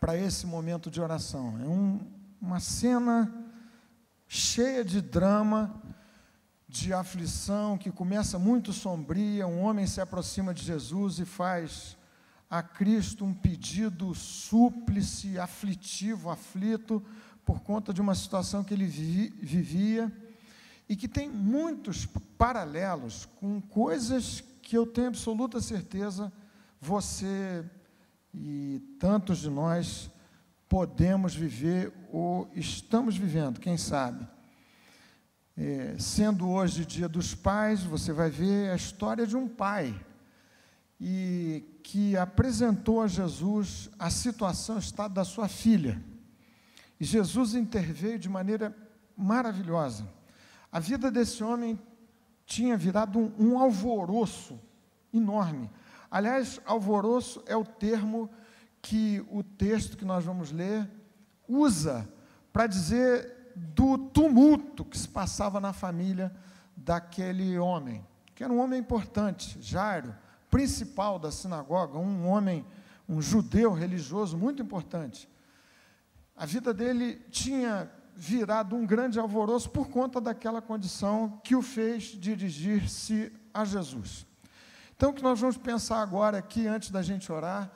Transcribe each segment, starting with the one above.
para esse momento de oração. É uma cena cheia de drama, de aflição, que começa muito sombria. Um homem se aproxima de Jesus e faz a Cristo um pedido súplice, aflitivo, aflito, por conta de uma situação que ele vivia, e que tem muitos paralelos com coisas que eu tenho absoluta certeza você e tantos de nós podemos viver ou estamos vivendo, quem sabe. Sendo hoje Dia dos Pais, você vai ver a história de um pai e que apresentou a Jesus a situação, o estado da sua filha. E Jesus interveio de maneira maravilhosa. A vida desse homem tinha virado um alvoroço enorme. Aliás, alvoroço é o termo que o texto que nós vamos ler usa para dizer do tumulto que se passava na família daquele homem, que era um homem importante, Jairo, principal da sinagoga, um homem, um judeu religioso muito importante. A vida dele tinha virado um grande alvoroço por conta daquela condição que o fez dirigir-se a Jesus. Então, o que nós vamos pensar agora aqui, antes da gente orar,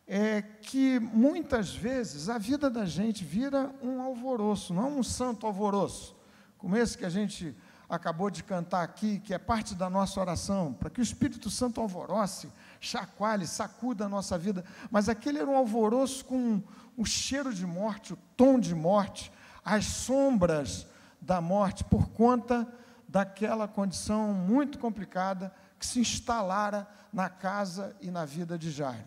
é que muitas vezes a vida da gente vira um alvoroço, não um santo alvoroço, como esse que a gente acabou de cantar aqui, que é parte da nossa oração, para que o Espírito Santo alvoroce, chacoalhe, sacuda a nossa vida, mas aquele era um alvoroço com o cheiro de morte, o tom de morte, as sombras da morte, por conta daquela condição muito complicada que se instalara na casa e na vida de Jairo.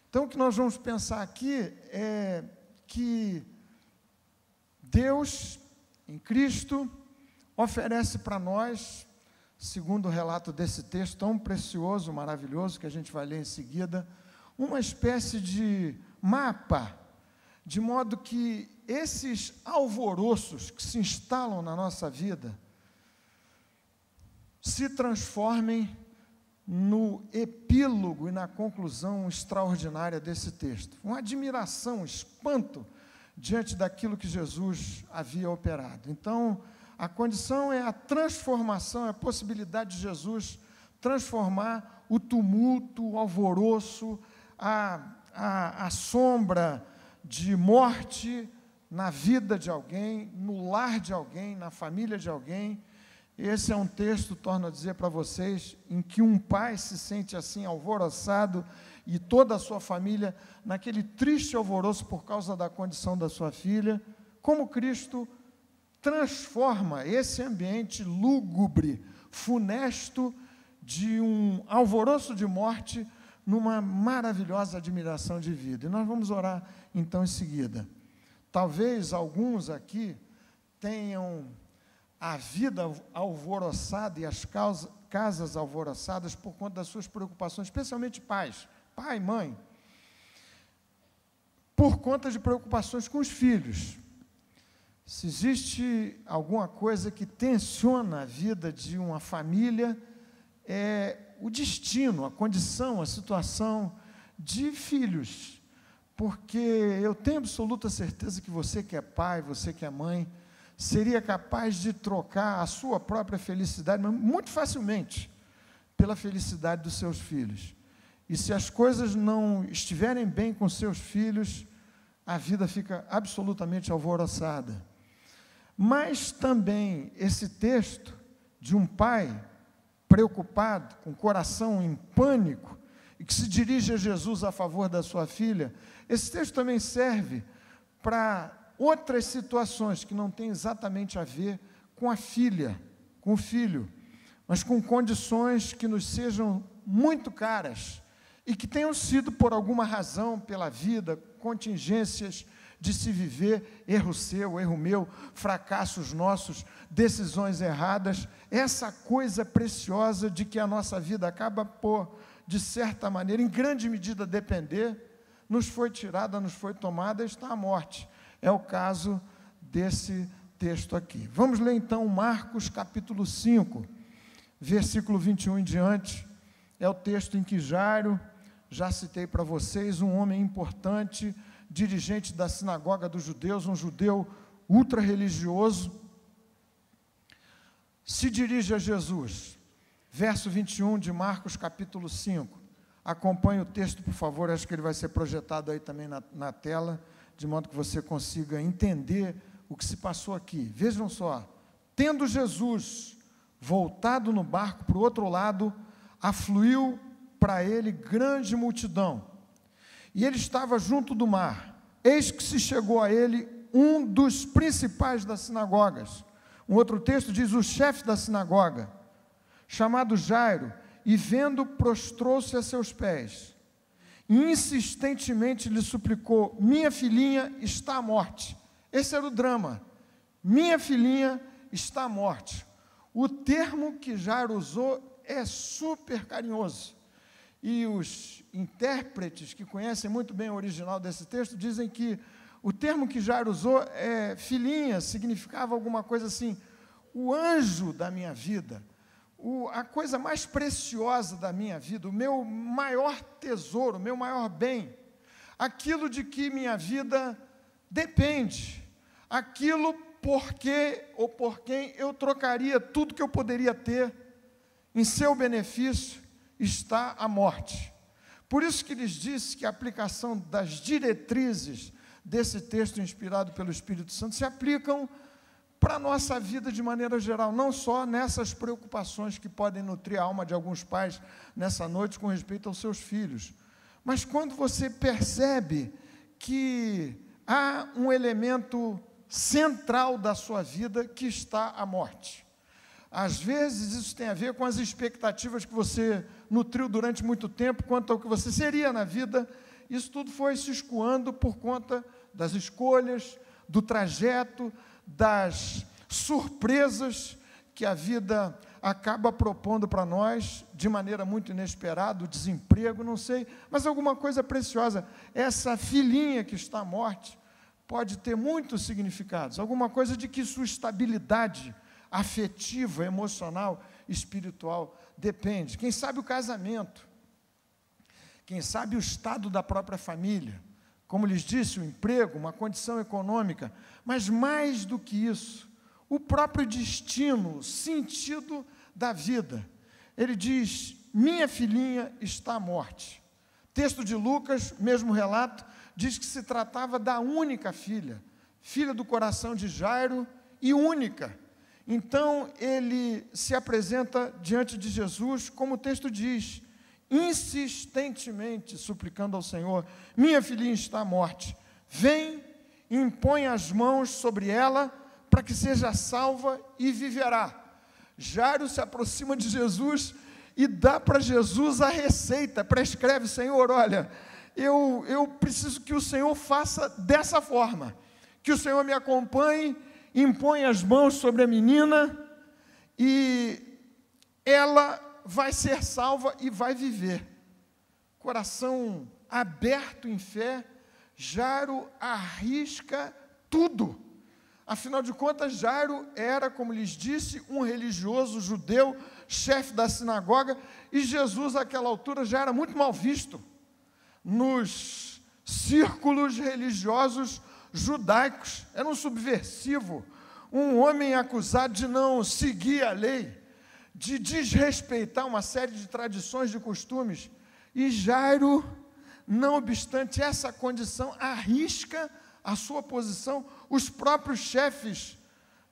Então, o que nós vamos pensar aqui é que Deus, em Cristo, oferece para nós, segundo o relato desse texto tão precioso, maravilhoso, que a gente vai ler em seguida, uma espécie de mapa, de modo que esses alvoroços que se instalam na nossa vida se transformem no epílogo e na conclusão extraordinária desse texto. Uma admiração, um espanto diante daquilo que Jesus havia operado. Então, a condição é a transformação, é a possibilidade de Jesus transformar o tumulto, o alvoroço, a sombra de morte na vida de alguém, no lar de alguém, na família de alguém. Esse é um texto, torno a dizer para vocês, em que um pai se sente assim alvoroçado e toda a sua família naquele triste alvoroço por causa da condição da sua filha, como Cristo transforma esse ambiente lúgubre, funesto, de um alvoroço de morte, numa maravilhosa admiração de vida. E nós vamos orar, então, em seguida. Talvez alguns aqui tenham a vida alvoroçada e as casas alvoroçadas por conta das suas preocupações, especialmente pais, pai, mãe, por conta de preocupações com os filhos. Se existe alguma coisa que tensiona a vida de uma família, é o destino, a condição, a situação de filhos, porque eu tenho absoluta certeza que você que é pai, você que é mãe, seria capaz de trocar a sua própria felicidade, mas muito facilmente, pela felicidade dos seus filhos. E se as coisas não estiverem bem com seus filhos, a vida fica absolutamente alvoroçada. Mas também esse texto de um pai preocupado, com o coração em pânico, e que se dirige a Jesus a favor da sua filha, esse texto também serve para outras situações que não têm exatamente a ver com a filha, com o filho, mas com condições que nos sejam muito caras e que tenham sido, por alguma razão, pela vida, contingências de se viver, erro seu, erro meu, fracassos nossos, decisões erradas, essa coisa preciosa de que a nossa vida acaba por, de certa maneira, em grande medida depender, nos foi tirada, nos foi tomada, está a morte. É o caso desse texto aqui. Vamos ler então Marcos capítulo 5, versículo 21 em diante. É o texto em que Jairo, já citei para vocês, um homem importante dirigente da sinagoga dos judeus, um judeu ultra-religioso, se dirige a Jesus. Verso 21 de Marcos, capítulo 5. Acompanhe o texto, por favor, acho que ele vai ser projetado aí também na tela, de modo que você consiga entender o que se passou aqui. Vejam só, tendo Jesus voltado no barco para o outro lado, afluiu para ele grande multidão, e ele estava junto do mar. Eis que se chegou a ele um dos principais das sinagogas. Um outro texto diz, o chefe da sinagoga, chamado Jairo, e vendo, prostrou-se a seus pés, e insistentemente lhe suplicou, minha filhinha está à morte. Esse era o drama, minha filhinha está à morte. O termo que Jairo usou é super carinhoso, e os intérpretes que conhecem muito bem o original desse texto, dizem que o termo que Jairo usou é filhinha, significava alguma coisa assim, o anjo da minha vida, a coisa mais preciosa da minha vida, o meu maior tesouro, o meu maior bem, aquilo de que minha vida depende, aquilo porque ou por quem eu trocaria tudo que eu poderia ter em seu benefício, está a morte. Por isso que lhes disse que a aplicação das diretrizes desse texto inspirado pelo Espírito Santo se aplicam para a nossa vida de maneira geral, não só nessas preocupações que podem nutrir a alma de alguns pais nessa noite com respeito aos seus filhos, mas quando você percebe que há um elemento central da sua vida que está a morte. Às vezes isso tem a ver com as expectativas que você nutriu durante muito tempo quanto ao que você seria na vida. Isso tudo foi se escoando por conta das escolhas, do trajeto, das surpresas que a vida acaba propondo para nós de maneira muito inesperada, o desemprego, não sei, mas alguma coisa preciosa. Essa filhinha que está à morte pode ter muitos significados, alguma coisa de que sua estabilidade afetiva, emocional, espiritual depende. Quem sabe o casamento, quem sabe o estado da própria família, como lhes disse, o emprego, uma condição econômica, mas mais do que isso, o próprio destino, o sentido da vida. Ele diz, minha filhinha está à morte. Texto de Lucas, mesmo relato, diz que se tratava da única filha, filha do coração de Jairo e única. Então, ele se apresenta diante de Jesus, como o texto diz, insistentemente suplicando ao Senhor, minha filhinha está à morte, vem e impõe as mãos sobre ela, para que seja salva e viverá. Jairo se aproxima de Jesus e dá para Jesus a receita, prescreve, Senhor, olha, eu preciso que o Senhor faça dessa forma, que o Senhor me acompanhe, impõe as mãos sobre a menina, e ela vai ser salva e vai viver. Coração aberto em fé, Jairo arrisca tudo. Afinal de contas, Jairo era, como lhes disse, um religioso judeu, chefe da sinagoga, e Jesus, àquela altura, já era muito mal visto nos círculos religiosos judaicos. Era um subversivo, um homem acusado de não seguir a lei, de desrespeitar uma série de tradições, de costumes. E Jairo, não obstante essa condição, arrisca a sua posição. Os próprios chefes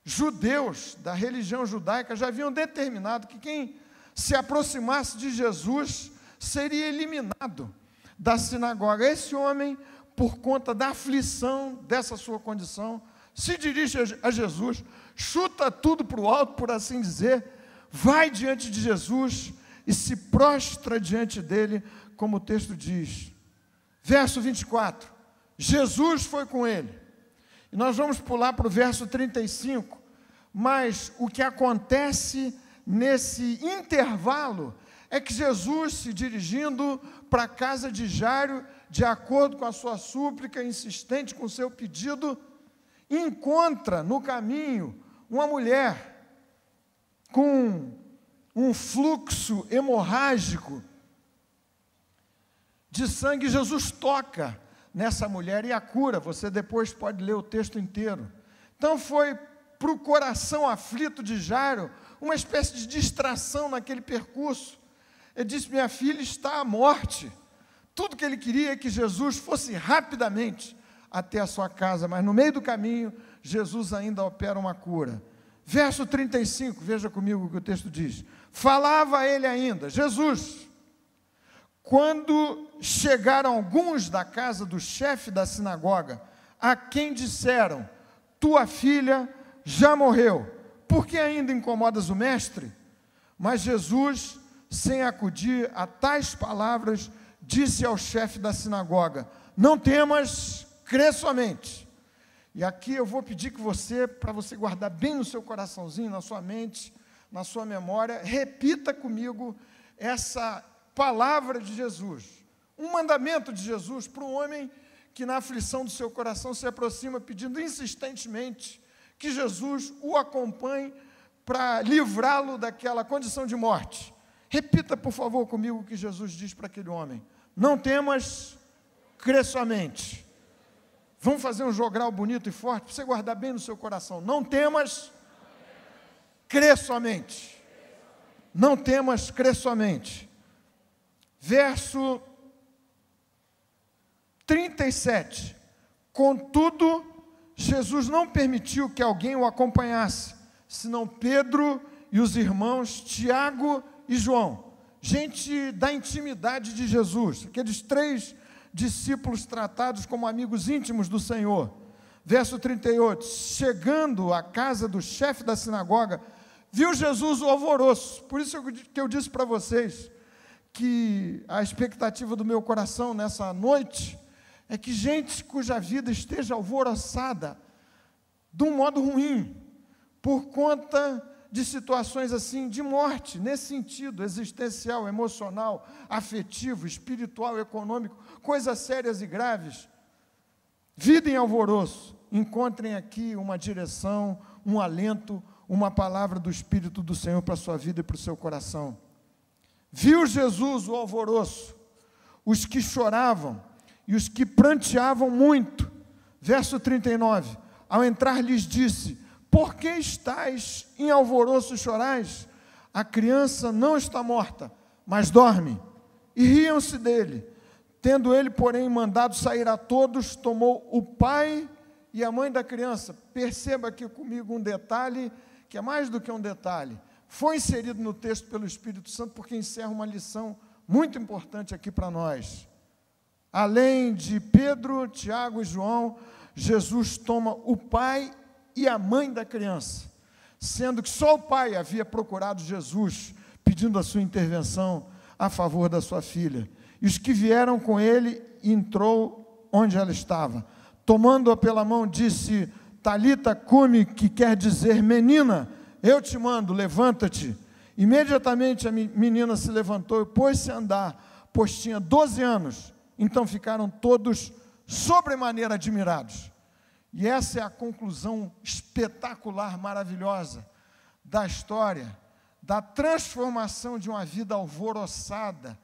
judeus da religião judaica já haviam determinado que quem se aproximasse de Jesus seria eliminado da sinagoga. Esse homem, por conta da aflição dessa sua condição, se dirige a Jesus, chuta tudo para o alto, por assim dizer, vai diante de Jesus e se prostra diante dele, como o texto diz. Verso 24, Jesus foi com ele. E nós vamos pular para o verso 35, mas o que acontece nesse intervalo é que Jesus, se dirigindo para a casa de Jairo, de acordo com a sua súplica, insistente com o seu pedido, encontra no caminho uma mulher com um fluxo hemorrágico de sangue. Jesus toca nessa mulher e a cura. Você depois pode ler o texto inteiro. Então foi para o coração aflito de Jairo uma espécie de distração naquele percurso. Ele disse: minha filha está à morte. Tudo que ele queria é que Jesus fosse rapidamente até a sua casa, mas no meio do caminho, Jesus ainda opera uma cura. Verso 35, veja comigo o que o texto diz. Falava ele ainda, Jesus, quando chegaram alguns da casa do chefe da sinagoga, a quem disseram: tua filha já morreu, por que ainda incomodas o mestre? Mas Jesus, sem acudir a tais palavras, disse ao chefe da sinagoga: não temas, crê somente. E aqui eu vou pedir que para você guardar bem no seu coraçãozinho, na sua mente, na sua memória, repita comigo essa palavra de Jesus, um mandamento de Jesus para um homem que na aflição do seu coração se aproxima pedindo insistentemente que Jesus o acompanhe para livrá-lo daquela condição de morte. Repita, por favor, comigo o que Jesus diz para aquele homem: não temas, crê somente. Vamos fazer um jogral bonito e forte para você guardar bem no seu coração. Não temas, crê somente. Não temas, crê somente. Verso 37. Contudo, Jesus não permitiu que alguém o acompanhasse, senão Pedro e os irmãos Tiago e João, gente da intimidade de Jesus, aqueles 3 discípulos tratados como amigos íntimos do Senhor. Verso 38, chegando à casa do chefe da sinagoga, viu Jesus o alvoroço. Por isso que eu disse para vocês que a expectativa do meu coração nessa noite é que gente cuja vida esteja alvoroçada de um modo ruim, por conta de situações assim, de morte, nesse sentido, existencial, emocional, afetivo, espiritual, econômico, coisas sérias e graves, vida em alvoroço, encontrem aqui uma direção, um alento, uma palavra do Espírito do Senhor para a sua vida e para o seu coração. Viu Jesus o alvoroço, os que choravam e os que pranteavam muito. Verso 39, ao entrar lhes disse: por que estáis em alvoroço e chorais? A criança não está morta, mas dorme. E riam-se dele. Tendo ele, porém, mandado sair a todos, tomou o pai e a mãe da criança. Perceba aqui comigo um detalhe, que é mais do que um detalhe. Foi inserido no texto pelo Espírito Santo, porque encerra uma lição muito importante aqui para nós. Além de Pedro, Tiago e João, Jesus toma o pai e a mãe da criança, sendo que só o pai havia procurado Jesus, pedindo a sua intervenção a favor da sua filha. E os que vieram com ele, entrou onde ela estava. Tomando-a pela mão, disse: Talita cumi, que quer dizer: menina, eu te mando, levanta-te. Imediatamente a menina se levantou e pôs-se a andar, pois tinha 12 anos. Então ficaram todos sobremaneira admirados. E essa é a conclusão espetacular, maravilhosa da história, da transformação de uma vida alvoroçada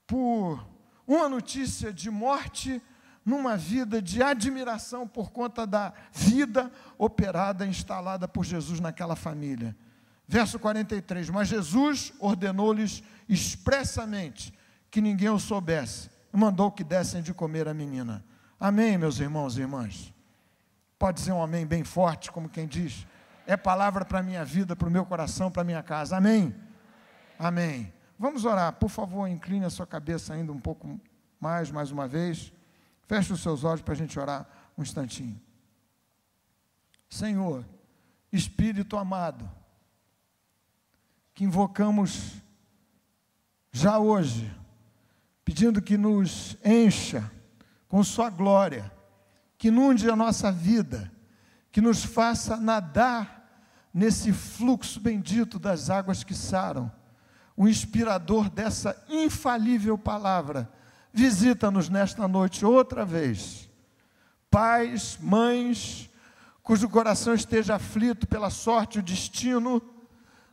por uma notícia de morte numa vida de admiração por conta da vida operada, instalada por Jesus naquela família. Verso 43, mas Jesus ordenou-lhes expressamente que ninguém o soubesse e mandou que dessem de comer a menina. Amém, meus irmãos e irmãs? Pode ser um amém bem forte, como quem diz: é palavra para a minha vida, para o meu coração, para a minha casa. Amém? Amém. Vamos orar. Por favor, incline a sua cabeça ainda um pouco mais uma vez. Feche os seus olhos para a gente orar um instantinho. Senhor, Espírito amado, que invocamos já hoje, pedindo que nos encha com sua glória, que inunde a nossa vida, que nos faça nadar nesse fluxo bendito das águas que saram. O inspirador dessa infalível palavra, visita-nos nesta noite outra vez. Pais, mães, cujo coração esteja aflito pela sorte e o destino,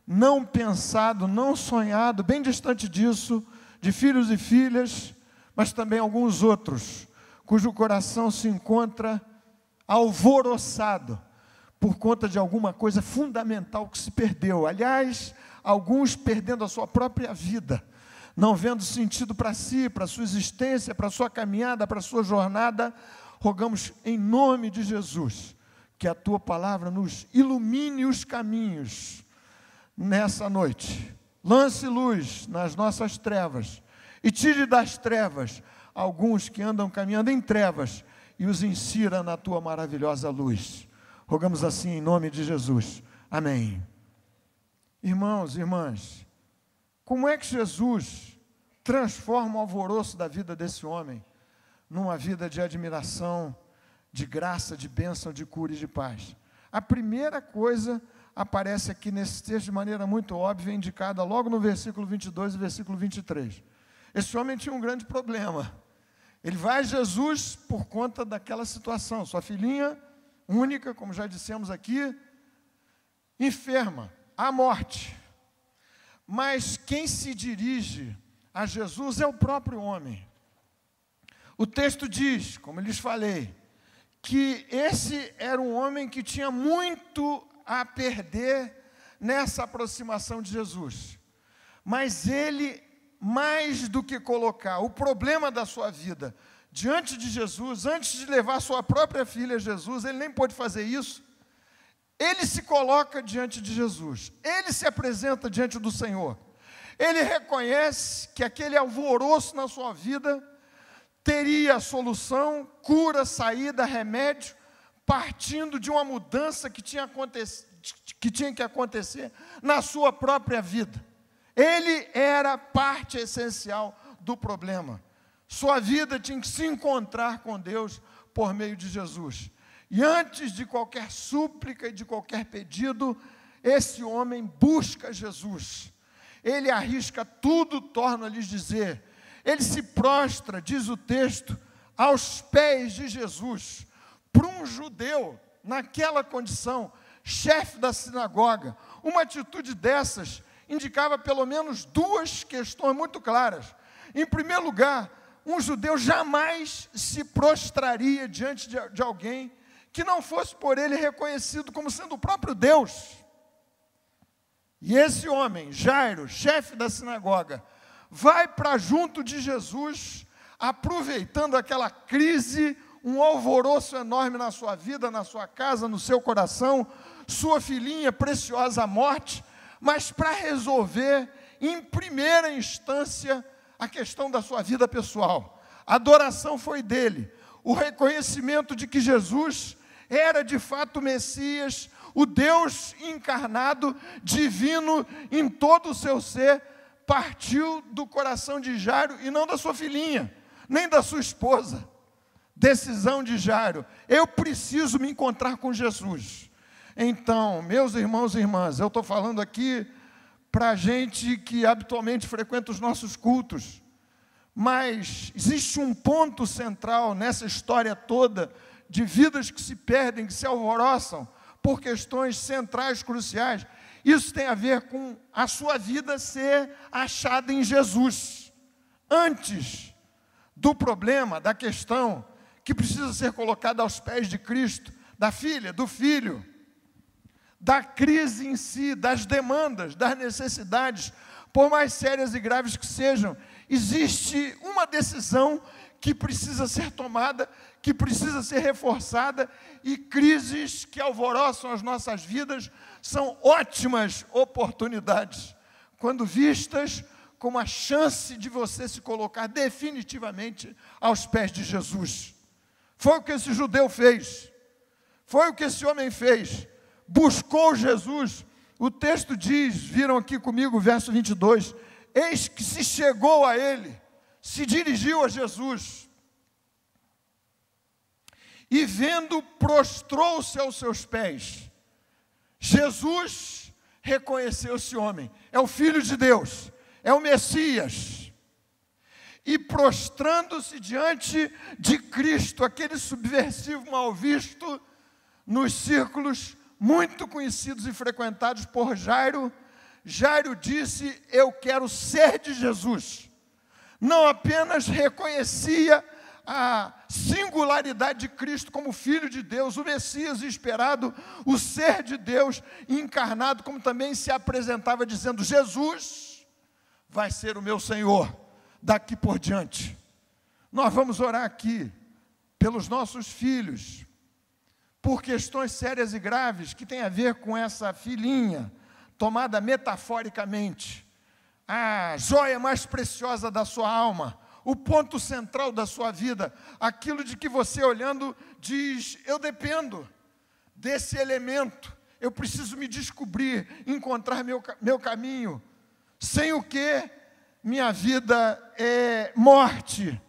não pensado, não sonhado, bem distante disso, de filhos e filhas, mas também alguns outros, cujo coração se encontra alvoroçado por conta de alguma coisa fundamental que se perdeu. Aliás, alguns perdendo a sua própria vida, não vendo sentido para si, para a sua existência, para a sua caminhada, para a sua jornada. Rogamos em nome de Jesus que a tua palavra nos ilumine os caminhos nessa noite. Lance luz nas nossas trevas e tire das trevas alguns que andam caminhando em trevas e os insira na tua maravilhosa luz. Rogamos assim em nome de Jesus. Amém. Irmãos e irmãs, como é que Jesus transforma o alvoroço da vida desse homem numa vida de admiração, de graça, de bênção, de cura e de paz? A primeira coisa aparece aqui nesse texto de maneira muito óbvia, indicada logo no versículo 22 e versículo 23. Esse homem tinha um grande problema. Ele vai a Jesus por conta daquela situação. Sua filhinha única, como já dissemos aqui, enferma, à morte. Mas quem se dirige a Jesus é o próprio homem. O texto diz, como eu lhes falei, que esse era um homem que tinha muito a perder nessa aproximação de Jesus. Mas ele, mais do que colocar o problema da sua vida diante de Jesus, antes de levar sua própria filha a Jesus, ele nem pôde fazer isso, ele se coloca diante de Jesus, ele se apresenta diante do Senhor, ele reconhece que aquele alvoroço na sua vida teria solução, cura, saída, remédio, partindo de uma mudança que tinha que acontecer na sua própria vida. Ele era parte essencial do problema. Sua vida tinha que se encontrar com Deus por meio de Jesus. E antes de qualquer súplica e de qualquer pedido, esse homem busca Jesus. Ele arrisca tudo, torna a lhes dizer. Ele se prostra, diz o texto, aos pés de Jesus. Para um judeu, naquela condição, chefe da sinagoga, uma atitude dessas indicava pelo menos duas questões muito claras. Em primeiro lugar, um judeu jamais se prostraria diante de alguém que não fosse por ele reconhecido como sendo o próprio Deus. E esse homem, Jairo, chefe da sinagoga, vai para junto de Jesus, aproveitando aquela crise, um alvoroço enorme na sua vida, na sua casa, no seu coração, sua filhinha preciosa à morte, mas para resolver, em primeira instância, a questão da sua vida pessoal. A adoração foi dele, o reconhecimento de que Jesus era de fato o Messias, o Deus encarnado, divino em todo o seu ser, partiu do coração de Jairo e não da sua filhinha, nem da sua esposa. Decisão de Jairo, eu preciso me encontrar com Jesus. Então, meus irmãos e irmãs, eu estou falando aqui para a gente que habitualmente frequenta os nossos cultos, mas existe um ponto central nessa história toda de vidas que se perdem, que se alvoroçam por questões centrais, cruciais. Isso tem a ver com a sua vida ser achada em Jesus, antes do problema, da questão que precisa ser colocada aos pés de Cristo, da filha, do filho, da crise em si, das demandas, das necessidades, por mais sérias e graves que sejam. Existe uma decisão que precisa ser tomada, que precisa ser reforçada, e crises que alvoroçam as nossas vidas são ótimas oportunidades, quando vistas como a chance de você se colocar definitivamente aos pés de Jesus. Foi o que esse judeu fez, foi o que esse homem fez, buscou Jesus. O texto diz, viram aqui comigo o verso 22, eis que se chegou a ele, se dirigiu a Jesus, e vendo, prostrou-se aos seus pés. Jesus reconheceu esse homem, é o Filho de Deus, é o Messias, e prostrando-se diante de Cristo, aquele subversivo mal visto nos círculos muito conhecidos e frequentados por Jairo, Jairo disse, eu quero ser de Jesus. Não apenas reconhecia a singularidade de Cristo como Filho de Deus, o Messias esperado, o ser de Deus encarnado, como também se apresentava dizendo: Jesus vai ser o meu Senhor daqui por diante. Nós vamos orar aqui pelos nossos filhos, por questões sérias e graves que têm a ver com essa filhinha, tomada metaforicamente, a joia mais preciosa da sua alma, o ponto central da sua vida, aquilo de que você olhando diz: eu dependo desse elemento, eu preciso me descobrir, encontrar meu caminho, sem o que minha vida é morte.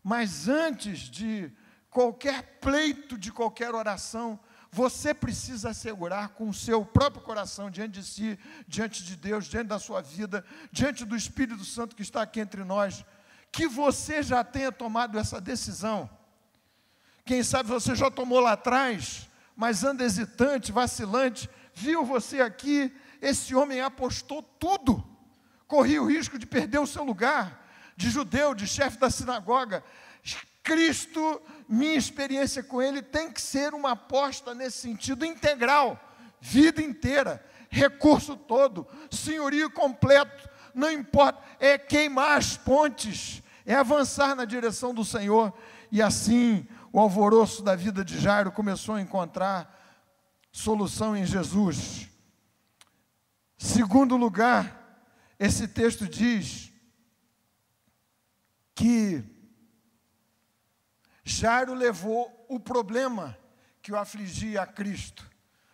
Mas antes de qualquer pleito, de qualquer oração, você precisa assegurar com o seu próprio coração, diante de si, diante de Deus, diante da sua vida, diante do Espírito Santo que está aqui entre nós, que você já tenha tomado essa decisão. Quem sabe você já tomou lá atrás, mas anda hesitante, vacilante, viu você aqui, esse homem apostou tudo, corria o risco de perder o seu lugar, de judeu, de chefe da sinagoga. Cristo, minha experiência com Ele tem que ser uma aposta nesse sentido integral, vida inteira, recurso todo, senhorio completo, não importa, é queimar as pontes, é avançar na direção do Senhor. E assim, o alvoroço da vida de Jairo começou a encontrar solução em Jesus. Segundo lugar, esse texto diz que Jairo levou o problema que o afligia a Cristo.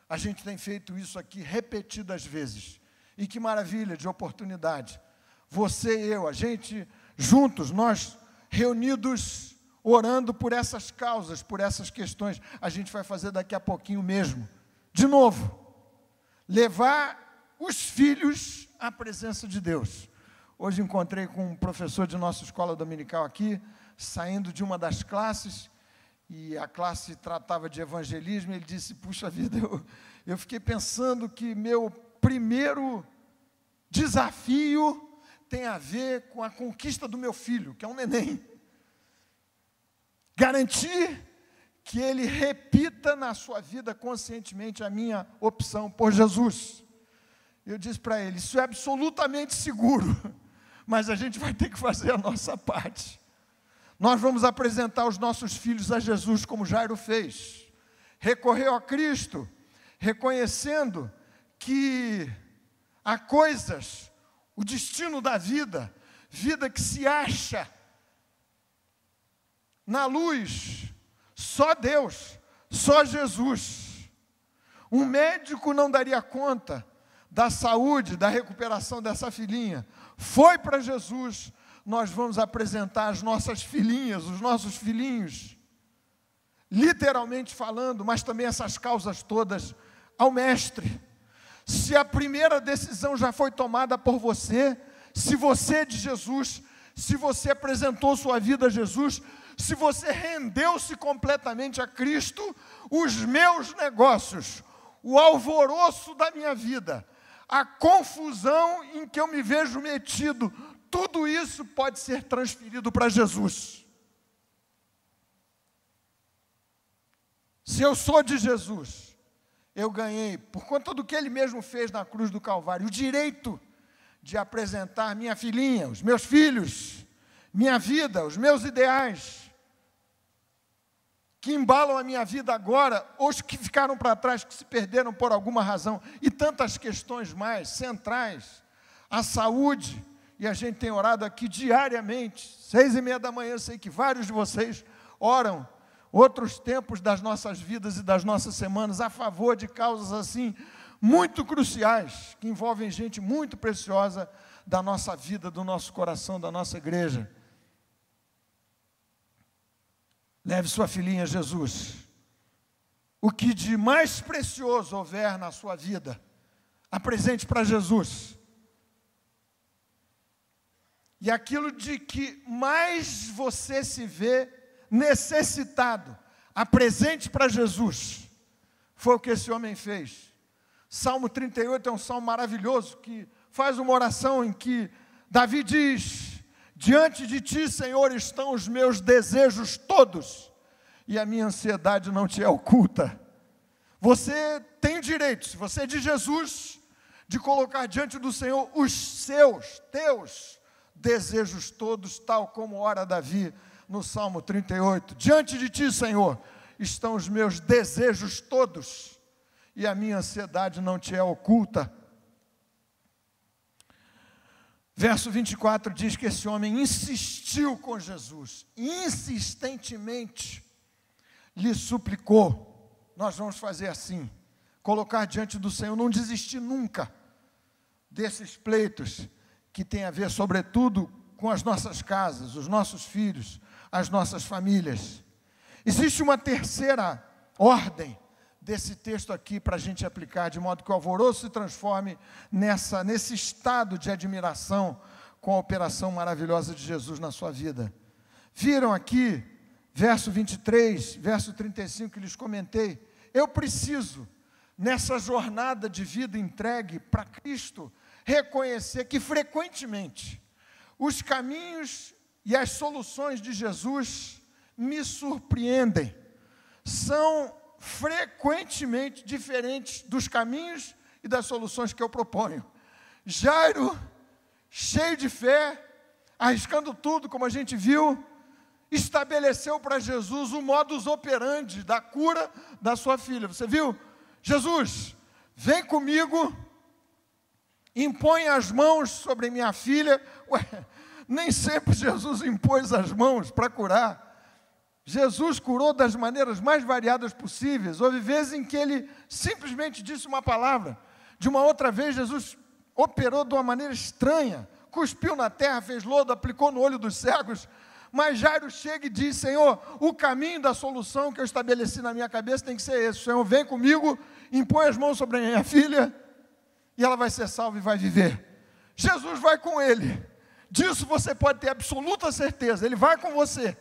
A gente tem feito isso aqui repetidas vezes. E que maravilha de oportunidade. Você e eu, a gente juntos, nós reunidos, orando por essas causas, por essas questões. A gente vai fazer daqui a pouquinho mesmo. De novo, levar os filhos à presença de Deus. Hoje encontrei com um professor de nossa escola dominical aqui, saindo de uma das classes, e a classe tratava de evangelismo, e ele disse: puxa vida, eu fiquei pensando que meu primeiro desafio tem a ver com a conquista do meu filho, que é um neném. Garantir que ele repita na sua vida conscientemente a minha opção por Jesus. Eu disse para ele: isso é absolutamente seguro, mas a gente vai ter que fazer a nossa parte. Nós vamos apresentar os nossos filhos a Jesus, como Jairo fez. Recorreu a Cristo, reconhecendo que há coisas, o destino da vida, vida que se acha na luz, só Deus, só Jesus. Um médico não daria conta da saúde, da recuperação dessa filhinha. Foi para Jesus. Nós vamos apresentar as nossas filhinhas, os nossos filhinhos, literalmente falando, mas também essas causas todas ao Mestre. Se a primeira decisão já foi tomada por você, se você é de Jesus, se você apresentou sua vida a Jesus, se você rendeu-se completamente a Cristo, os meus negócios, o alvoroço da minha vida, a confusão em que eu me vejo metido, tudo isso pode ser transferido para Jesus. Se eu sou de Jesus, eu ganhei, por conta do que Ele mesmo fez na cruz do Calvário, o direito de apresentar minha filhinha, os meus filhos, minha vida, os meus ideais, que embalam a minha vida agora, os que ficaram para trás, que se perderam por alguma razão, e tantas questões mais centrais, a saúde. E a gente tem orado aqui diariamente, 6:30 da manhã, eu sei que vários de vocês oram, outros tempos das nossas vidas e das nossas semanas, a favor de causas assim, muito cruciais, que envolvem gente muito preciosa da nossa vida, do nosso coração, da nossa igreja. Leve sua filhinha a Jesus. O que de mais precioso houver na sua vida, apresente para Jesus. E aquilo de que mais você se vê necessitado, apresente para Jesus. Foi o que esse homem fez. Salmo 38 é um salmo maravilhoso, que faz uma oração em que Davi diz: Diante de ti, Senhor, estão os meus desejos todos, e a minha ansiedade não te é oculta. Você tem o direito, se você é de Jesus, de colocar diante do Senhor os teus desejos todos, tal como ora Davi no Salmo 38. Diante de ti, Senhor, estão os meus desejos todos, e a minha ansiedade não te é oculta. Verso 24 diz que esse homem insistiu com Jesus, insistentemente lhe suplicou. Nós vamos fazer assim, colocar diante do Senhor, não desistir nunca desses pleitos que tem a ver, sobretudo, com as nossas casas, os nossos filhos, as nossas famílias. Existe uma terceira ordem desse texto aqui para a gente aplicar, de modo que o alvoroço se transforme nesse estado de admiração com a operação maravilhosa de Jesus na sua vida. Viram aqui, verso 23, verso 35 que lhes comentei, eu preciso, nessa jornada de vida entregue para Cristo, reconhecer que frequentemente os caminhos e as soluções de Jesus me surpreendem, são frequentemente diferentes dos caminhos e das soluções que eu proponho. Jairo, cheio de fé, arriscando tudo, como a gente viu, estabeleceu para Jesus o modus operandi da cura da sua filha. Você viu? Jesus, vem comigo, impõe as mãos sobre minha filha. Nem sempre Jesus impôs as mãos para curar. Jesus curou das maneiras mais variadas possíveis. Houve vezes em que ele simplesmente disse uma palavra. De uma outra vez, Jesus operou de uma maneira estranha. Cuspiu na terra, fez lodo, aplicou no olho dos cegos. Mas Jairo chega e diz, Senhor, o caminho da solução que eu estabeleci na minha cabeça tem que ser esse. Senhor, vem comigo, impõe as mãos sobre a minha filha, e ela vai ser salva e vai viver. Jesus vai com ele. Disso você pode ter absoluta certeza. Ele vai com você.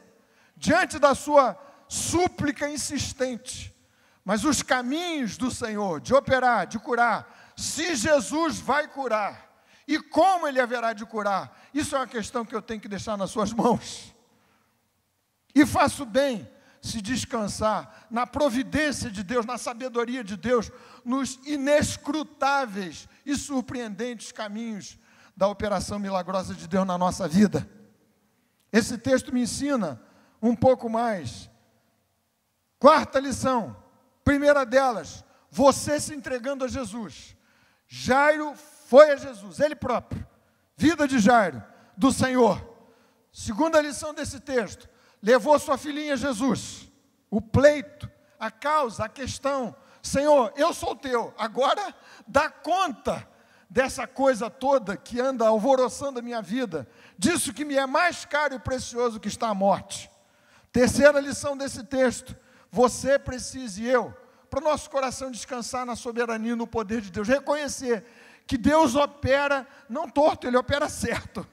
Diante da sua súplica insistente, mas os caminhos do Senhor, de operar, de curar, se Jesus vai curar, e como Ele haverá de curar, isso é uma questão que eu tenho que deixar nas suas mãos, e faço bem se descansar na providência de Deus, na sabedoria de Deus, nos inescrutáveis e surpreendentes caminhos da operação milagrosa de Deus na nossa vida. Esse texto me ensina um pouco mais. Quarta lição, primeira delas, você se entregando a Jesus. Jairo foi a Jesus, ele próprio. Vida de Jairo, do Senhor. Segunda lição desse texto, levou sua filhinha a Jesus. O pleito, a causa, a questão. Senhor, eu sou teu, agora dá conta dessa coisa toda que anda alvoroçando a minha vida, disso que me é mais caro e precioso que está a morte. Terceira lição desse texto, você precisa e eu, para o nosso coração descansar na soberania e no poder de Deus, reconhecer que Deus opera não torto, Ele opera certo,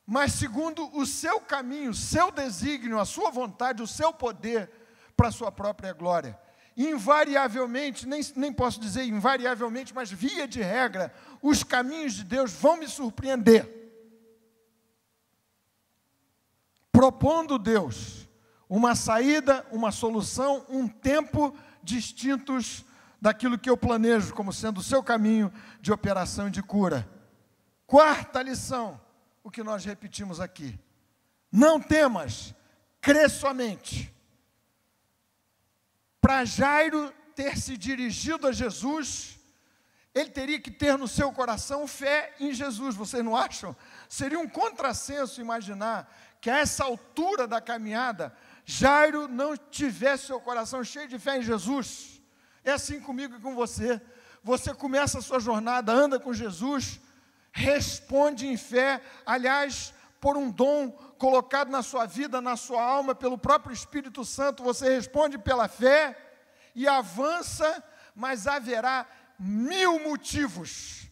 mas segundo o seu caminho, o seu desígnio, a sua vontade, o seu poder para a sua própria glória. Invariavelmente, nem posso dizer invariavelmente, mas via de regra, os caminhos de Deus vão me surpreender. Propondo Deus uma saída, uma solução, um tempo distintos daquilo que eu planejo como sendo o seu caminho de operação e de cura. Quarta lição, o que nós repetimos aqui. Não temas, crê somente. Para Jairo ter se dirigido a Jesus, ele teria que ter no seu coração fé em Jesus. Vocês não acham? Seria um contrassenso imaginar que a essa altura da caminhada, Jairo não tivesse seu coração cheio de fé em Jesus. É assim comigo e com você. Você começa a sua jornada, anda com Jesus, responde em fé, aliás, por um dom colocado na sua vida, na sua alma, pelo próprio Espírito Santo, você responde pela fé e avança, mas haverá 1000 motivos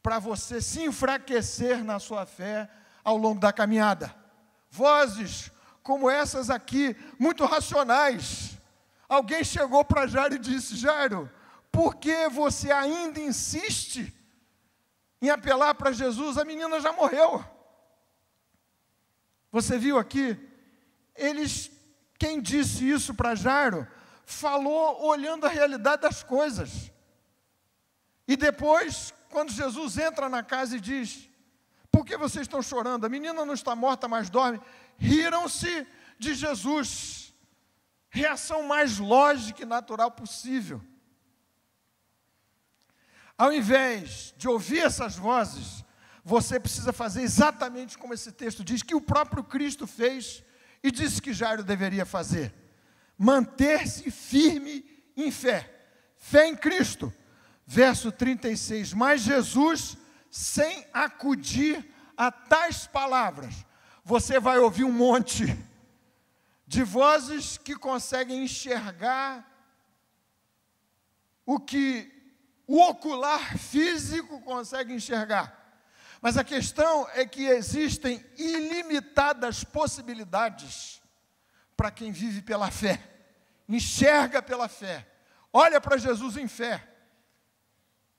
para você se enfraquecer na sua fé ao longo da caminhada. Vozes como essas aqui, muito racionais. Alguém chegou para Jairo e disse, Jairo, por que você ainda insiste em apelar para Jesus? A menina já morreu. Você viu aqui? Quem disse isso para Jairo, falou olhando a realidade das coisas. E depois, quando Jesus entra na casa e diz: por que vocês estão chorando? A menina não está morta, mas dorme. Riram-se de Jesus. Reação mais lógica e natural possível. Ao invés de ouvir essas vozes, você precisa fazer exatamente como esse texto diz, que o próprio Cristo fez e disse que Jairo deveria fazer. Manter-se firme em fé. Fé em Cristo. Verso 36. Mas Jesus, sem acudir a tais palavras, você vai ouvir um monte de vozes que conseguem enxergar o que o ocular físico consegue enxergar. Mas a questão é que existem ilimitadas possibilidades para quem vive pela fé, enxerga pela fé, olha para Jesus em fé.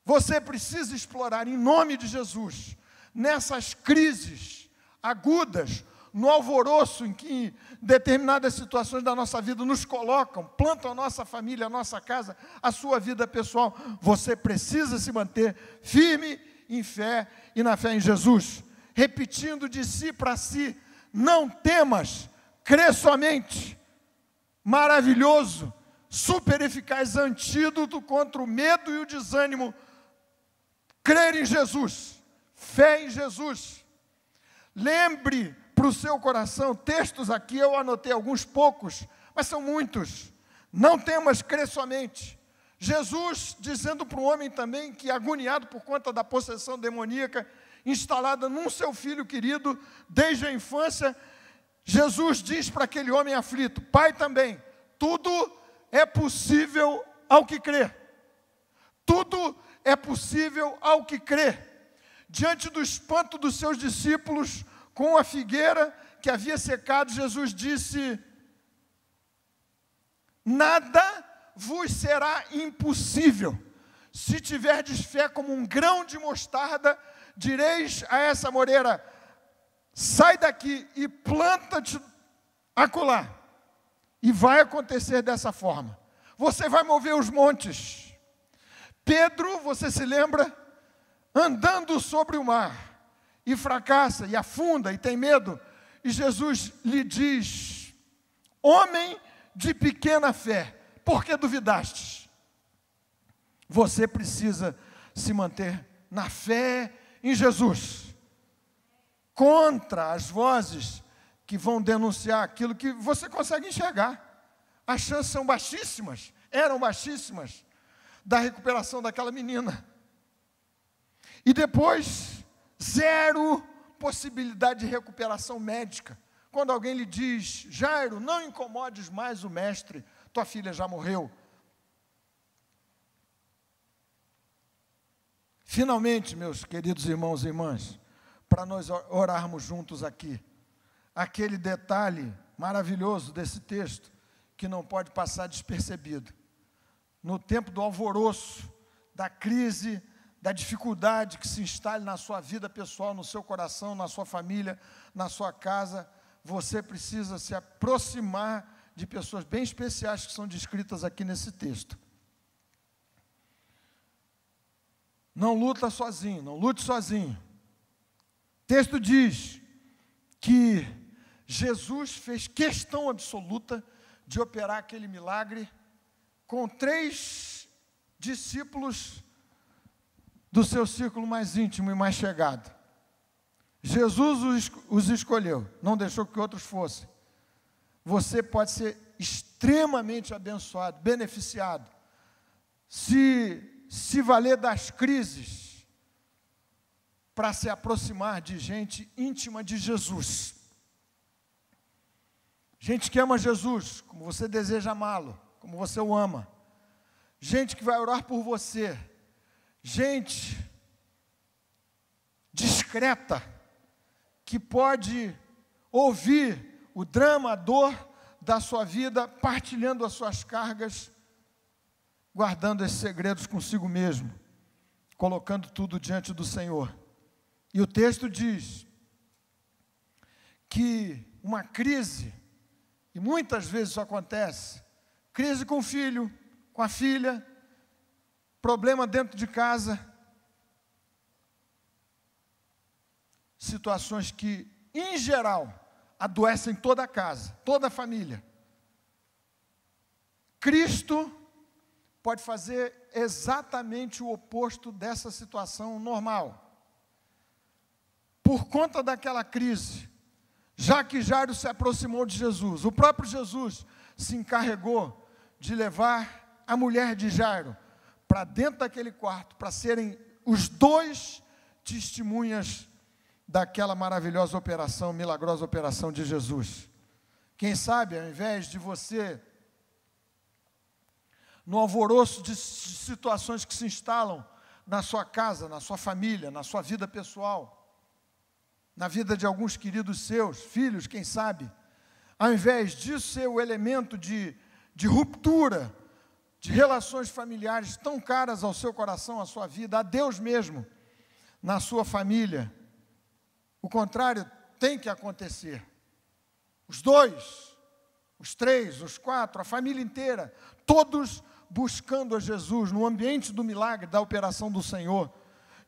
Você precisa explorar, em nome de Jesus, nessas crises agudas, no alvoroço em que determinadas situações da nossa vida nos colocam, plantam a nossa família, a nossa casa, a sua vida pessoal. Você precisa se manter firme em fé e na fé em Jesus, repetindo de si para si: não temas, crê somente. Maravilhoso, super eficaz antídoto contra o medo e o desânimo. Crer em Jesus, fé em Jesus. Lembre para o seu coração, textos aqui, eu anotei alguns poucos, mas são muitos. Não temas, crê somente. Jesus dizendo para o homem também que, agoniado por conta da possessão demoníaca instalada num seu filho querido desde a infância, Jesus diz para aquele homem aflito: pai também, tudo é possível ao que crê. Tudo é possível ao que crê. Diante do espanto dos seus discípulos com a figueira que havia secado, Jesus disse: nada vos será impossível. Se tiverdes fé como um grão de mostarda, direis a essa moreira: sai daqui e planta-te acolá. E vai acontecer dessa forma. Você vai mover os montes. Pedro, você se lembra? Andando sobre o mar, e fracassa, e afunda, e tem medo. E Jesus lhe diz: homem de pequena fé, por que duvidastes? Você precisa se manter na fé em Jesus, contra as vozes que vão denunciar aquilo que você consegue enxergar. As chances são baixíssimas, eram baixíssimas, da recuperação daquela menina. E depois, zero possibilidade de recuperação médica. Quando alguém lhe diz: Jairo, não incomodes mais o mestre, tua filha já morreu. Finalmente, meus queridos irmãos e irmãs, para nós orarmos juntos aqui, aquele detalhe maravilhoso desse texto, que não pode passar despercebido. No tempo do alvoroço, da crise, da dificuldade que se instale na sua vida pessoal, no seu coração, na sua família, na sua casa, você precisa se aproximar de pessoas bem especiais que são descritas aqui nesse texto. Não luta sozinho, não lute sozinho. O texto diz que Jesus fez questão absoluta de operar aquele milagre com 3 discípulos do seu círculo mais íntimo e mais chegado. Jesus os escolheu, não deixou que outros fossem. Você pode ser extremamente abençoado, beneficiado, se valer das crises para se aproximar de gente íntima de Jesus. Gente que ama Jesus, como você deseja amá-lo, como você o ama. Gente que vai orar por você. Gente discreta, que pode ouvir o drama, a dor da sua vida, partilhando as suas cargas, guardando esses segredos consigo mesmo, colocando tudo diante do Senhor. E o texto diz que uma crise, e muitas vezes isso acontece, crise com o filho, com a filha, problema dentro de casa, situações que, em geral, adoecem toda a casa, toda a família. Cristo pode fazer exatamente o oposto dessa situação normal. Por conta daquela crise, já que Jairo se aproximou de Jesus, o próprio Jesus se encarregou de levar a mulher de Jairo para dentro daquele quarto, para serem os dois testemunhas daquela maravilhosa operação, milagrosa operação de Jesus. Quem sabe, ao invés de você, no alvoroço de situações que se instalam na sua casa, na sua família, na sua vida pessoal, na vida de alguns queridos seus, filhos, quem sabe, ao invés disso ser o elemento de ruptura, de relações familiares tão caras ao seu coração, à sua vida, a Deus mesmo, na sua família, o contrário tem que acontecer. Os dois, os três, os quatro, a família inteira, todos buscando a Jesus no ambiente do milagre, da operação do Senhor,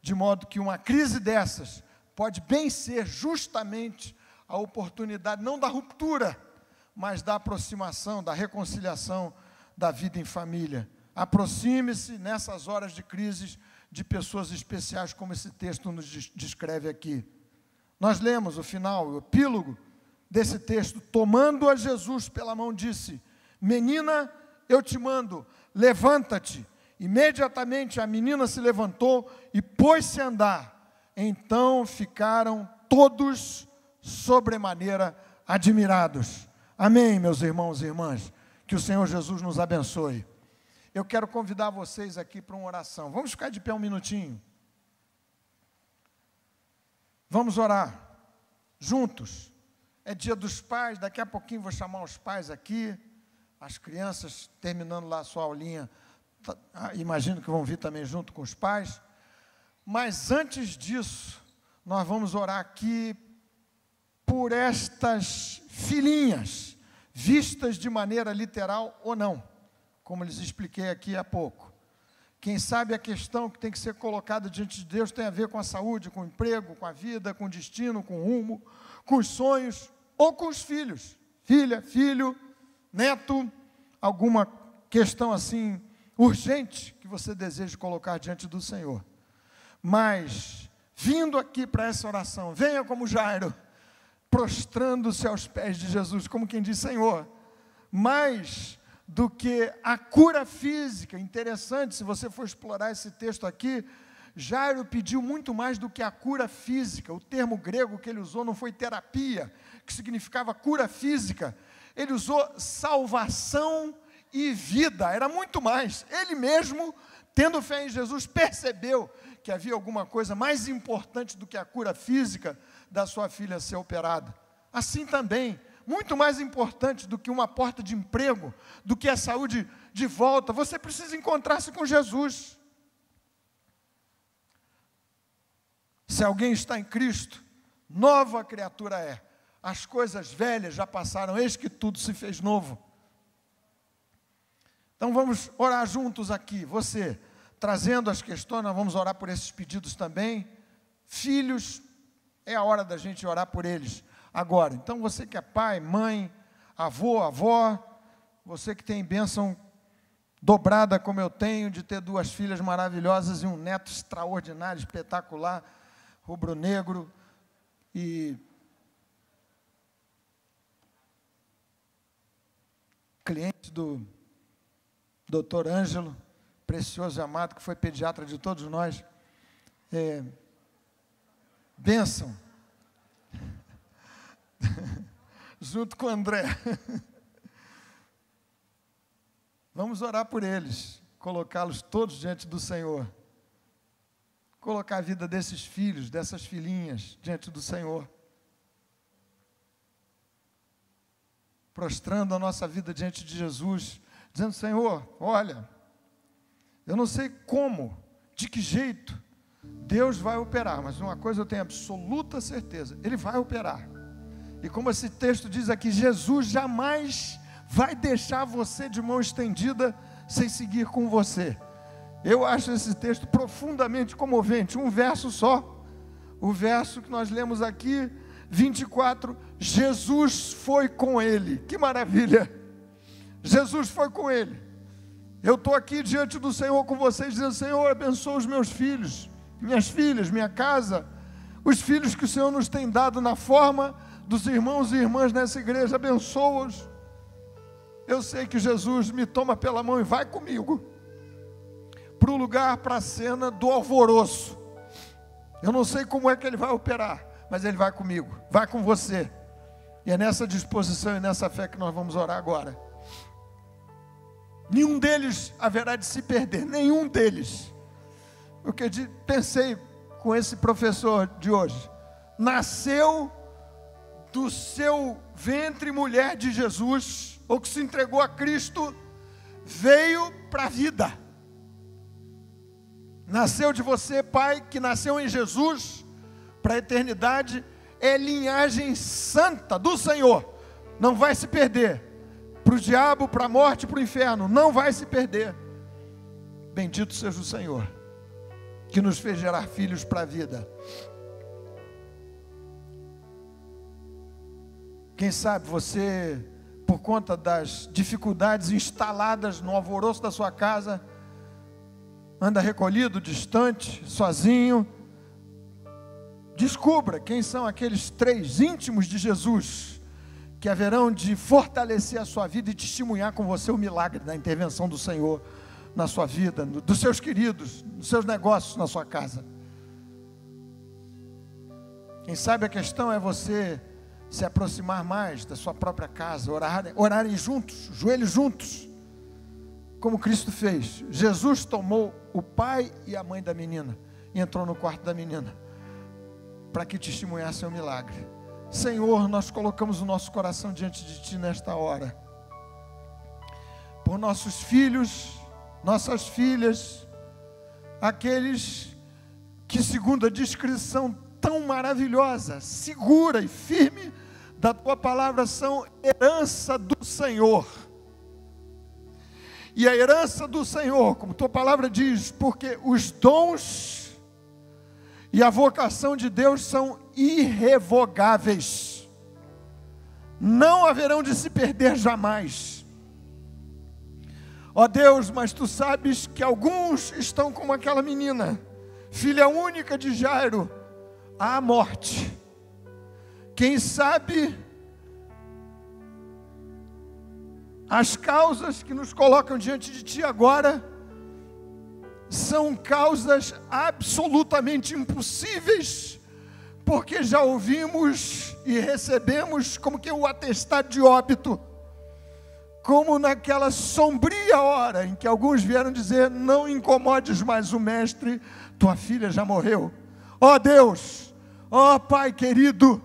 de modo que uma crise dessas pode bem ser justamente a oportunidade, não da ruptura, mas da aproximação, da reconciliação da vida em família. Aproxime-se nessas horas de crises de pessoas especiais, como esse texto nos descreve aqui. Nós lemos o final, o epílogo desse texto. Tomando a Jesus pela mão, disse: menina, eu te mando, levanta-te. Imediatamente a menina se levantou e pôs-se a andar. Então ficaram todos sobremaneira admirados. Amém, meus irmãos e irmãs. Que o Senhor Jesus nos abençoe. Eu quero convidar vocês aqui para uma oração. Vamos ficar de pé um minutinho. Vamos orar juntos. É dia dos pais, daqui a pouquinho vou chamar os pais aqui, as crianças terminando lá a sua aulinha, imagino que vão vir também junto com os pais. Mas antes disso, nós vamos orar aqui por estas filhinhas, vistas de maneira literal ou não, como lhes expliquei aqui há pouco. Quem sabe a questão que tem que ser colocada diante de Deus tem a ver com a saúde, com o emprego, com a vida, com o destino, com o rumo, com os sonhos, ou com os filhos, filha, filho, neto, alguma questão assim urgente que você deseja colocar diante do Senhor. Mas, vindo aqui para essa oração, venha como Jairo, prostrando-se aos pés de Jesus, como quem diz: Senhor, mais do que a cura física. Interessante, se você for explorar esse texto aqui, Jairo pediu muito mais do que a cura física. O termo grego que ele usou não foi terapia, que significava cura física. Ele usou salvação e vida, era muito mais. Ele mesmo, tendo fé em Jesus, percebeu que havia alguma coisa mais importante do que a cura física da sua filha ser operada. Assim também, muito mais importante do que uma porta de emprego, do que a saúde de volta, você precisa encontrar-se com Jesus. Se alguém está em Cristo, nova criatura é. As coisas velhas já passaram, eis que tudo se fez novo. Então vamos orar juntos aqui, você trazendo as questões, nós vamos orar por esses pedidos também. Filhos, é a hora da gente orar por eles agora. Então você que é pai, mãe, avô, avó, você que tem bênção dobrada como eu tenho, de ter duas filhas maravilhosas e um neto extraordinário, espetacular, rubro-negro, e cliente do Dr. Ângelo, precioso e amado, que foi pediatra de todos nós. Bênção. Junto com o André. Vamos orar por eles, colocá-los todos diante do Senhor. Colocar a vida desses filhos, dessas filhinhas, diante do Senhor. Prostrando a nossa vida diante de Jesus, dizendo: Senhor, olha, eu não sei como, de que jeito Deus vai operar, mas uma coisa eu tenho absoluta certeza, Ele vai operar. E como esse texto diz aqui, Jesus jamais vai deixar você de mão estendida sem seguir com você. Eu acho esse texto profundamente comovente. Um verso só, o verso que nós lemos aqui, 24, Jesus foi com ele. Que maravilha! Jesus foi com ele. Eu estou aqui diante do Senhor com vocês, dizendo: Senhor, abençoa os meus filhos, minhas filhas, minha casa, os filhos que o Senhor nos tem dado na forma dos irmãos e irmãs nessa igreja, abençoa-os. Eu sei que Jesus me toma pela mão e vai comigo para o lugar, para a cena do alvoroço. Eu não sei como é que ele vai operar, mas ele vai comigo, vai com você. E é nessa disposição e nessa fé que nós vamos orar agora. Nenhum deles haverá de se perder, nenhum deles. O que eu pensei com esse professor de hoje, nasceu do seu ventre mulher de Jesus, ou que se entregou a Cristo, veio para a vida. Nasceu de você, pai, que nasceu em Jesus, para a eternidade, é linhagem santa do Senhor, não vai se perder. Para o diabo, para a morte, para o inferno, não vai se perder. Bendito seja o Senhor, que nos fez gerar filhos para a vida. Quem sabe você, por conta das dificuldades instaladas no alvoroço da sua casa, anda recolhido, distante, sozinho. Descubra quem são aqueles 3 íntimos de Jesus, que haverão de fortalecer a sua vida e testemunhar com você o milagre da intervenção do Senhor na sua vida, dos seus queridos, dos seus negócios, na sua casa. Quem sabe a questão é você se aproximar mais da sua própria casa, orarem juntos, joelhos juntos, como Cristo fez. Jesus tomou o pai e a mãe da menina e entrou no quarto da menina para que testemunhassem o milagre. Senhor, nós colocamos o nosso coração diante de Ti nesta hora, por nossos filhos, nossas filhas, aqueles que, segundo a descrição tão maravilhosa, segura e firme da Tua palavra, são herança do Senhor. E a herança do Senhor, como Tua palavra diz, porque os dons e a vocação de Deus são irrevogáveis, não haverão de se perder jamais. Ó Deus, mas Tu sabes que alguns estão como aquela menina, filha única de Jairo, à morte. Quem sabe as causas que nos colocam diante de Ti agora são causas absolutamente impossíveis, porque já ouvimos e recebemos como que o atestado de óbito, como naquela sombria hora em que alguns vieram dizer: não incomodes mais o mestre, tua filha já morreu. Ó Deus, ó Pai querido,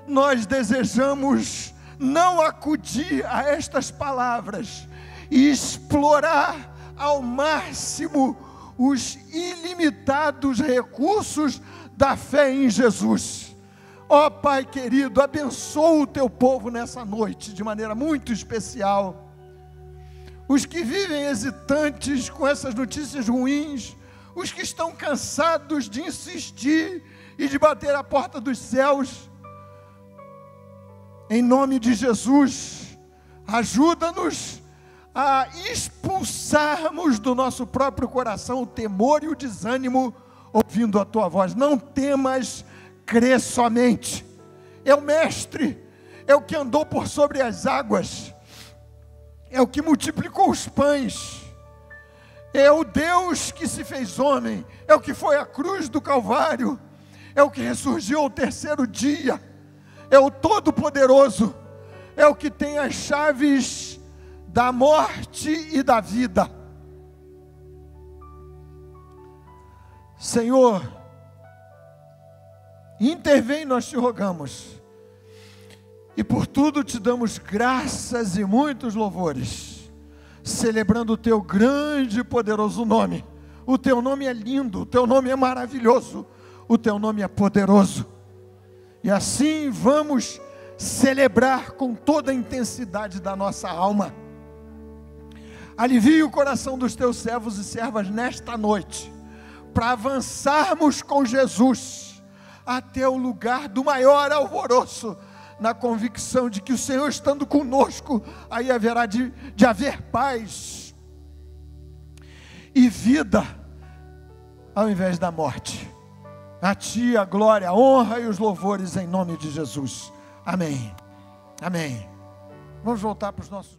nós desejamos não acudir a estas palavras e explorar ao máximo os ilimitados recursos da fé em Jesus. Ó Pai querido, abençoa o Teu povo nessa noite de maneira muito especial. Os que vivem hesitantes com essas notícias ruins, os que estão cansados de insistir e de bater a porta dos céus, em nome de Jesus, ajuda-nos a expulsarmos do nosso próprio coração o temor e o desânimo, ouvindo a Tua voz. Não temas, crê somente. É o Mestre, é o que andou por sobre as águas, é o que multiplicou os pães, é o Deus que se fez homem, é o que foi à cruz do Calvário, é o que ressurgiu ao 3º dia, é o Todo-Poderoso, é o que tem as chaves da morte e da vida. Senhor, intervém, nós Te rogamos, e por tudo Te damos graças e muitos louvores, celebrando o Teu grande e poderoso nome. O Teu nome é lindo, o Teu nome é maravilhoso, o Teu nome é poderoso. E assim vamos celebrar com toda a intensidade da nossa alma. Alivie o coração dos teus servos e servas nesta noite, para avançarmos com Jesus até o lugar do maior alvoroço, na convicção de que o Senhor estando conosco, aí haverá de haver paz e vida, ao invés da morte. A Ti a glória, a honra e os louvores em nome de Jesus. Amém. Amém. Vamos voltar para os nossos